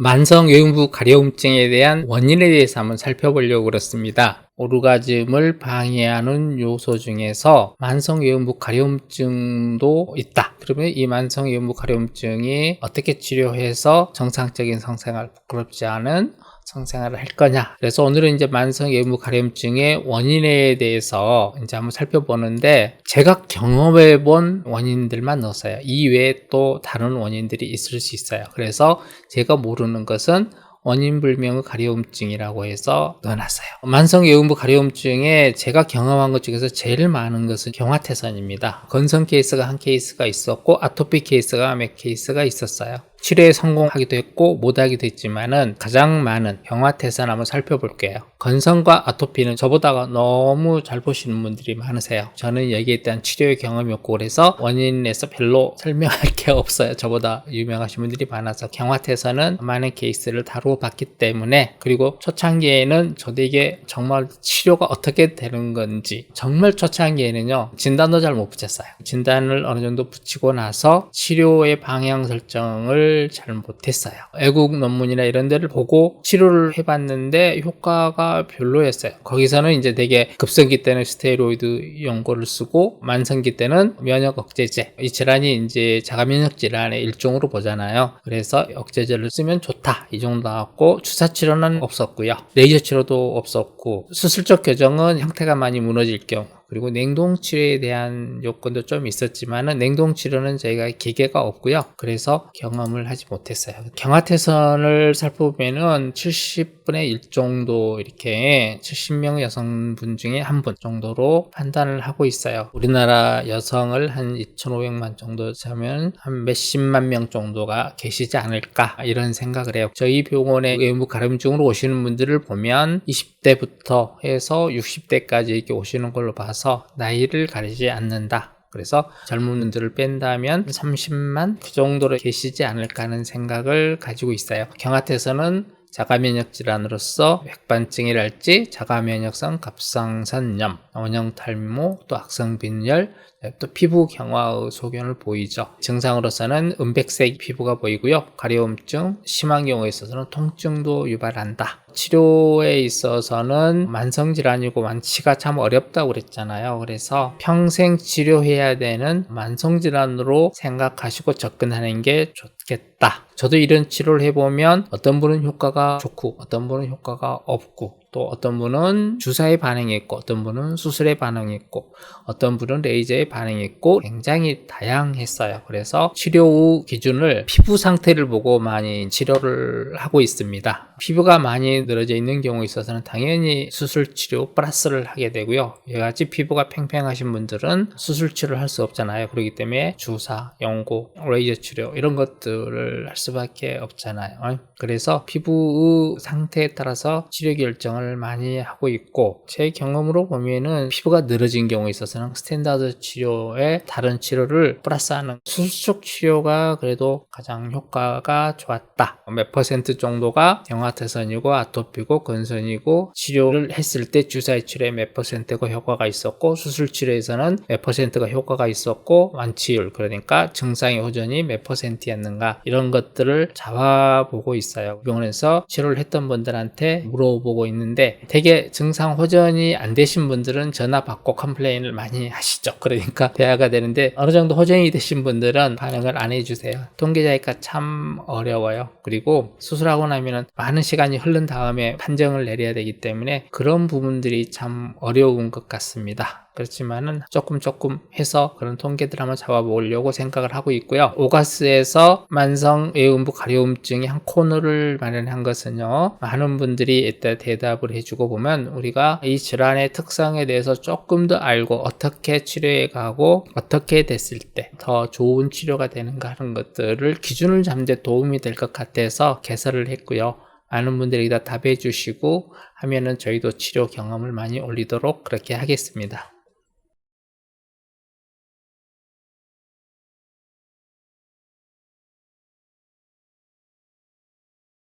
만성 외음부 가려움증에 대한 원인에 대해서 한번 살펴보려고 그렇습니다. 오르가즘을 방해하는 요소 중에서 만성 외음부 가려움증도 있다. 그러면 이 만성 외음부 가려움증이 어떻게 치료해서 정상적인 성생활, 부끄럽지 않은 성생활을 할 거냐. 그래서 오늘은 이제 만성 외음부 가려움증의 원인에 대해서 이제 한번 살펴보는데, 제가 경험해 본 원인들만 넣었어요. 이 외에 또 다른 원인들이 있을 수 있어요. 그래서 제가 모르는 것은 원인불명의 가려움증이라고 해서 넣어놨어요. 만성 외음부 가려움증에 제가 경험한 것 중에서 제일 많은 것은 경화태선입니다. 건성 케이스가 한 케이스가 있었고 아토피 케이스가 몇 케이스가 있었어요. 치료에 성공하기도 했고 못하기도 했지만은 가장 많은 경화태선 한번 살펴볼게요. 건성과 아토피는 저보다 너무 잘 보시는 분들이 많으세요. 저는 여기에 대한 치료의 경험이 없고 그래서 원인에서 별로 설명할 게 없어요. 저보다 유명하신 분들이 많아서 경화태선은 많은 케이스를 다루어봤기 때문에, 그리고 초창기에는 저도 이게 정말 치료가 어떻게 되는 건지, 정말 초창기에는요 진단도 잘 못 붙였어요. 진단을 어느 정도 붙이고 나서 치료의 방향 설정을 잘 못했어요. 외국 논문이나 이런 데를 보고 치료를 해봤는데 효과가 별로였어요. 거기서는 이제 되게 급성기 때는 스테로이드 연고를 쓰고 만성기 때는 면역 억제제, 이 질환이 이제 자가 면역 질환의 일종으로 보잖아요. 그래서 억제제를 쓰면 좋다 이 정도 나왔고, 주사 치료는 없었고요. 레이저 치료도 없었고, 수술적 교정은 형태가 많이 무너질 경우, 그리고 냉동치료에 대한 요건도 좀 있었지만은 냉동치료는 저희가 기계가 없고요. 그래서 경험을 하지 못했어요. 경화태선을 살펴보면은 70분의 1 정도, 이렇게 70명 여성분 중에 한 분 정도로 판단을 하고 있어요. 우리나라 여성을 한 2,500만 정도 되면 한 몇십만 명 정도가 계시지 않을까, 이런 생각을 해요. 저희 병원에 외음부 가려움증으로 오시는 분들을 보면 20대부터 해서 60대까지 이렇게 오시는 걸로 봐서 나이를 가리지 않는다. 그래서 젊은 분들을 뺀다면 30만 그 정도로 계시지 않을까 하는 생각을 가지고 있어요. 경화태선은 자가면역 질환으로서 백반증이랄지 자가면역성 갑상선염, 원형탈모, 또 악성빈혈, 또 피부 경화의 소견을 보이죠. 증상으로서는 은백색 피부가 보이고요. 가려움증, 심한 경우에 있어서는 통증도 유발한다. 치료에 있어서는 만성질환이고 완치가 참 어렵다고 그랬잖아요. 그래서 평생 치료해야 되는 만성질환으로 생각하시고 접근하는 게 좋겠다. 저도 이런 치료를 해보면 어떤 분은 효과가 좋고 어떤 분은 효과가 없고, 또 어떤 분은 주사에 반응이 있고 어떤 분은 수술에 반응이 있고 어떤 분은 레이저에 반응이 있고 굉장히 다양했어요. 그래서 치료 후 기준을 피부 상태를 보고 많이 치료를 하고 있습니다. 피부가 많이 늘어져 있는 경우에 있어서는 당연히 수술 치료 플러스를 하게 되고요. 여기같이 피부가 팽팽하신 분들은 수술 치료를 할 수 없잖아요. 그렇기 때문에 주사, 연고, 레이저 치료 이런 것들을 할 수밖에 없잖아요. 그래서 피부의 상태에 따라서 치료 결정을 많이 하고 있고, 제 경험으로 보면은 피부가 늘어진 경우에 있어서는 스탠다드 치료에 다른 치료를 플러스하는 수술 치료가 그래도 가장 효과가 좋았다. 몇 퍼센트 정도가 경화태선이고 아토피고 건선이고, 치료를 했을 때 주사의 치료에 몇 퍼센트가 효과가 있었고 수술 치료에서는 몇 퍼센트가 효과가 있었고, 완치율, 그러니까 증상의 호전이 몇 퍼센트였는가, 이런 것들을 잡아보고 있어요. 병원에서 치료를 했던 분들한테 물어보고 있는데, 되게 증상 호전이 안 되신 분들은 전화 받고 컴플레인을 많이 하시죠. 그러니까 대화가 되는데, 어느 정도 호전이 되신 분들은 반응을 안 해주세요. 통계 자기가 참 어려워요. 그리고 수술하고 나면은 많은 시간이 흐른 다음에 판정을 내려야 되기 때문에 그런 부분들이 참 어려운 것 같습니다. 그렇지만은 조금 해서 그런 통계들 한번 잡아보려고 생각을 하고 있고요. 오가스에서 만성 외음부 가려움증의 한 코너를 마련한 것은요, 많은 분들이 이때 대답을 해주고 보면 우리가 이 질환의 특성에 대해서 조금 더 알고 어떻게 치료해 가고 어떻게 됐을 때 더 좋은 치료가 되는가 하는 것들을 기준을 잡는 데 도움이 될 것 같아서 개설을 했고요. 많은 분들이 다 답해 주시고 하면은 저희도 치료 경험을 많이 올리도록 그렇게 하겠습니다.